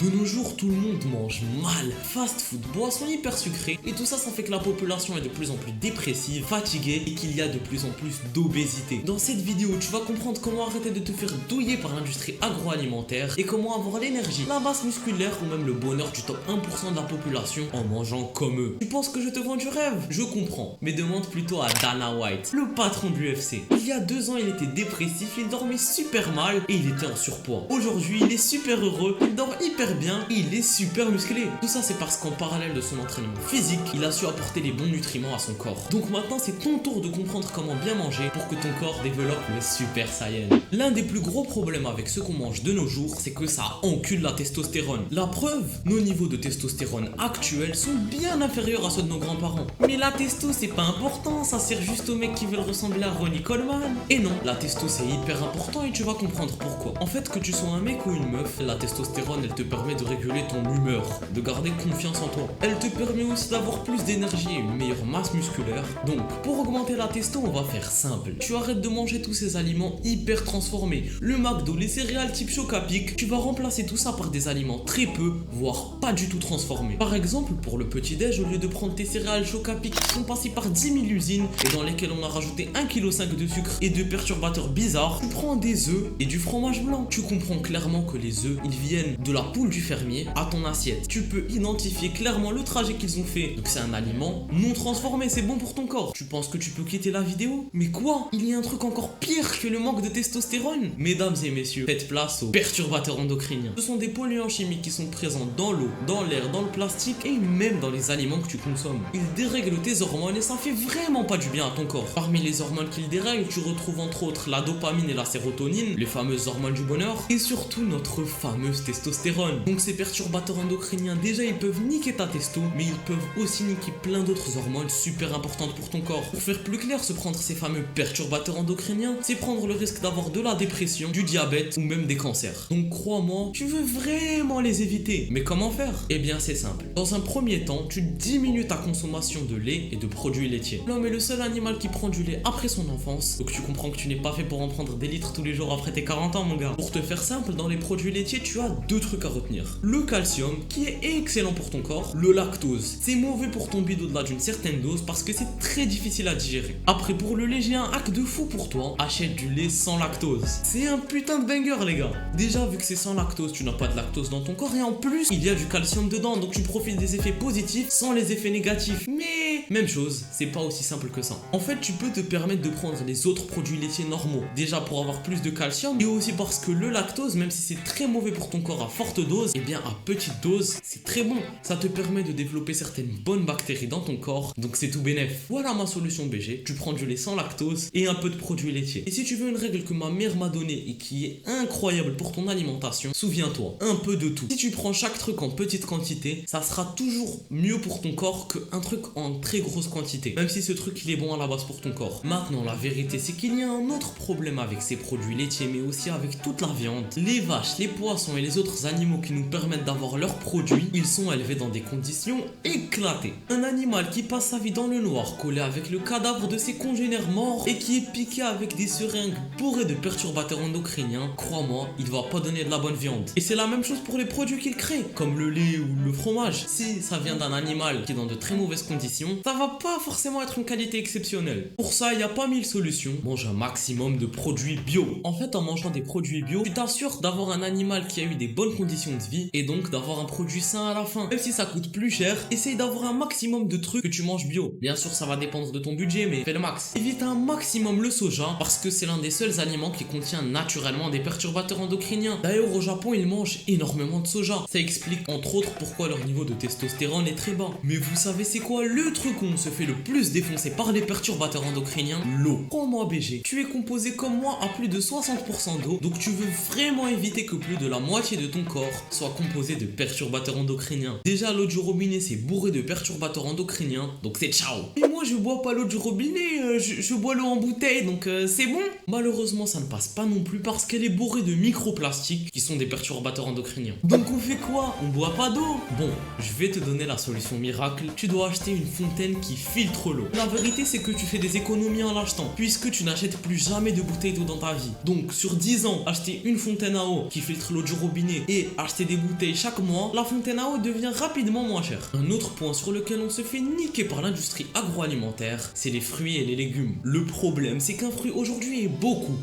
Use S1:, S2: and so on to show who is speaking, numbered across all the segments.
S1: De nos jours, tout le monde mange mal, fast food, boissons hyper sucrées, et tout ça, ça fait que la population est de plus en plus dépressive, fatiguée, et qu'il y a de plus en plus d'obésité. Dans cette vidéo, tu vas comprendre comment arrêter de te faire douiller par l'industrie agroalimentaire, et comment avoir l'énergie, la masse musculaire, ou même le bonheur du top 1% de la population en mangeant comme eux. Tu penses que je te vends du rêve? Je comprends, mais demande plutôt à Dana White, le patron de l'UFC. Il y a 2 ans, il était dépressif, il dormait super mal, et il était en surpoids. Aujourd'hui, il est super heureux, il dort hyper bien et il est super musclé. Tout ça c'est parce qu'en parallèle de son entraînement physique, il a su apporter les bons nutriments à son corps. Donc maintenant c'est ton tour de comprendre comment bien manger pour que ton corps développe le Super Saiyan. L'un des plus gros problèmes avec ce qu'on mange de nos jours, c'est que ça encule la testostérone. La preuve, nos niveaux de testostérone actuels sont bien inférieurs à ceux de nos grands-parents. Mais la testo c'est pas important, ça sert juste aux mecs qui veulent ressembler à Ronnie Coleman. Et non, la testo c'est hyper important et tu vas comprendre pourquoi. En fait, que tu sois un mec ou une meuf, la testostérone elle te permet de réguler ton humeur, de garder confiance en toi. Elle te permet aussi d'avoir plus d'énergie et une meilleure masse musculaire. Donc, pour augmenter la testo, on va faire simple. Tu arrêtes de manger tous ces aliments hyper transformés. Le McDo, les céréales type Chocapic, tu vas remplacer tout ça par des aliments très peu, voire pas du tout transformés. Par exemple, pour le petit-déj, au lieu de prendre tes céréales Chocapic qui sont passées par 10 000 usines et dans lesquelles on a rajouté 1,5 kg de sucre et de perturbateurs bizarres, tu prends des œufs et du fromage blanc. Tu comprends clairement que les œufs, ils viennent de la poule du fermier à ton assiette. Tu peux identifier clairement le trajet qu'ils ont fait. Donc c'est un aliment non transformé, c'est bon pour ton corps. Tu penses que tu peux quitter la vidéo? Mais quoi? Il y a un truc encore pire que le manque de testostérone. Mesdames et messieurs, faites place aux perturbateurs endocriniens. Ce sont des polluants chimiques qui sont présents dans l'eau, dans l'air, dans le plastique et même dans les aliments que tu consommes. Ils dérèglent tes hormones et ça fait vraiment pas du bien à ton corps. Parmi les hormones qu'ils dérèglent, tu retrouves entre autres la dopamine et la sérotonine, les fameuses hormones du bonheur, et surtout notre fameuse testostérone. Donc ces perturbateurs endocriniens, déjà ils peuvent niquer ta testo, mais ils peuvent aussi niquer plein d'autres hormones super importantes pour ton corps. Pour faire plus clair, se prendre ces fameux perturbateurs endocriniens, c'est prendre le risque d'avoir de la dépression, du diabète ou même des cancers. Donc crois-moi, tu veux vraiment les éviter. Mais comment faire? Eh bien c'est simple. Dans un premier temps, tu diminues ta consommation de lait et de produits laitiers. L'homme est le seul animal qui prend du lait après son enfance, donc tu comprends que tu n'es pas fait pour en prendre des litres tous les jours après tes 40 ans mon gars. Pour te faire simple, dans les produits laitiers, tu as 2 trucs à retenir. Le calcium, qui est excellent pour ton corps. Le lactose, c'est mauvais pour ton bide au-delà d'une certaine dose parce que c'est très difficile à digérer. Après, pour le lait, j'ai un hack de fou pour toi. Achète du lait sans lactose. C'est un putain de banger les gars. Déjà, vu que c'est sans lactose, tu n'as pas de lactose dans ton corps et en plus, il y a du calcium dedans, donc tu profites des effets positifs sans les effets négatifs. Mais, même chose, c'est pas aussi simple que ça. En fait, tu peux te permettre de prendre les autres produits laitiers normaux. Déjà pour avoir plus de calcium et aussi parce que le lactose, même si c'est très mauvais pour ton corps à forte dose, et bien à petite dose, c'est très bon. Ça te permet de développer certaines bonnes bactéries dans ton corps, donc c'est tout bénef. Voilà ma solution BG, tu prends du lait sans lactose et un peu de produits laitiers. Et si tu veux une règle que ma mère m'a donnée et qui est incroyable pour ton alimentation, souviens-toi, un peu de tout. Si tu prends chaque truc en petite quantité, ça sera toujours mieux pour ton corps qu'un truc en très grosse quantité, même si ce truc il est bon à la base pour ton corps. Maintenant la vérité c'est qu'il y a un autre problème avec ces produits laitiers, mais aussi avec toute la viande. Les vaches, les poissons et les autres animaux qui nous permettent d'avoir leurs produits, ils sont élevés dans des conditions éclatées. Un animal qui passe sa vie dans le noir, collé avec le cadavre de ses congénères morts et qui est piqué avec des seringues bourrées de perturbateurs endocriniens, crois-moi, il va pas donner de la bonne viande. Et c'est la même chose pour les produits qu'il crée, comme le lait ou le fromage. Si ça vient d'un animal qui est dans de très mauvaises conditions, ça va pas forcément être une qualité exceptionnelle. Pour ça, il n'y a pas 1000 solutions. Mange un maximum de produits bio. En fait, en mangeant des produits bio, tu t'assures d'avoir un animal qui a eu des bonnes conditions de vie et donc d'avoir un produit sain à la fin. Même si ça coûte plus cher, essaye d'avoir un maximum de trucs que tu manges bio. Bien sûr, ça va dépendre de ton budget, mais fais le max. Évite un maximum le soja parce que c'est l'un des seuls aliments qui contient naturellement des perturbateurs endocriniens. D'ailleurs, au Japon, ils mangent énormément de soja. Ça explique entre autres pourquoi leur niveau de testostérone est très bas. Mais vous savez c'est quoi le truc où on se fait le plus défoncer par les perturbateurs endocriniens? L'eau. Prends-moi BG, tu es composé comme moi à plus de 60% d'eau, donc tu veux vraiment éviter que plus de la moitié de ton corps soit composé de perturbateurs endocriniens. Déjà l'eau du robinet c'est bourré de perturbateurs endocriniens, donc c'est ciao. Et moi je bois pas l'eau du robinet, je bois l'eau en bouteille, donc c'est bon. Malheureusement ça ne passe pas non plus parce qu'elle est bourrée de microplastiques qui sont des perturbateurs endocriniens. Donc on fait quoi? On boit pas d'eau? Bon, je vais te donner la solution miracle, tu dois acheter une fontaine qui filtre l'eau. La vérité c'est que tu fais des économies en l'achetant, puisque tu n'achètes plus jamais de bouteille d'eau dans ta vie. Donc sur 10 ans, acheter une fontaine à eau qui filtre l'eau du robinet et acheter des bouteilles chaque mois, la fontaine à eau devient rapidement moins chère. Un autre point sur lequel on se fait niquer par l'industrie agroalimentaire, c'est les fruits et les légumes. Le problème, c'est qu'un fruit aujourd'hui est beaucoup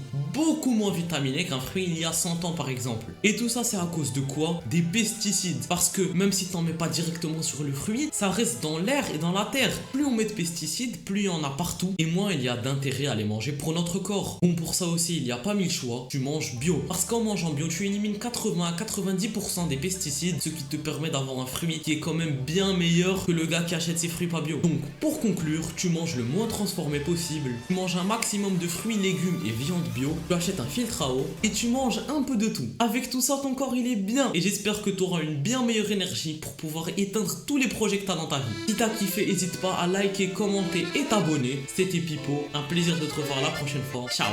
S1: moins vitaminé qu'un fruit il y a 100 ans par exemple. Et tout ça, c'est à cause de quoi? Des pesticides. Parce que même si t'en mets pas directement sur le fruit, ça reste dans l'air et dans la terre. Plus on met de pesticides, plus il y en a partout et moins il y a d'intérêt à les manger pour notre corps. Bon, pour ça aussi, il n'y a pas mille choix, tu manges bio. Parce qu'en mangeant bio, tu élimines 80 à 90% des pesticides, ce qui te permet d'avoir un fruit qui est quand même bien meilleur que le gars qui achète ses fruits pas bio. Donc, pour conclure, tu manges le moins transformé possible, tu manges un maximum de fruits, légumes et viande bio, tu achètes un filtre à eau et tu manges un peu de tout. Avec tout ça, ton corps il est bien et j'espère que tu auras une bien meilleure énergie pour pouvoir éteindre tous les projets que tu as dans ta vie. Si t'as kiffé, n'hésite pas à liker, commenter et t'abonner. C'était Pipo, un plaisir de te revoir la prochaine fois. Ciao.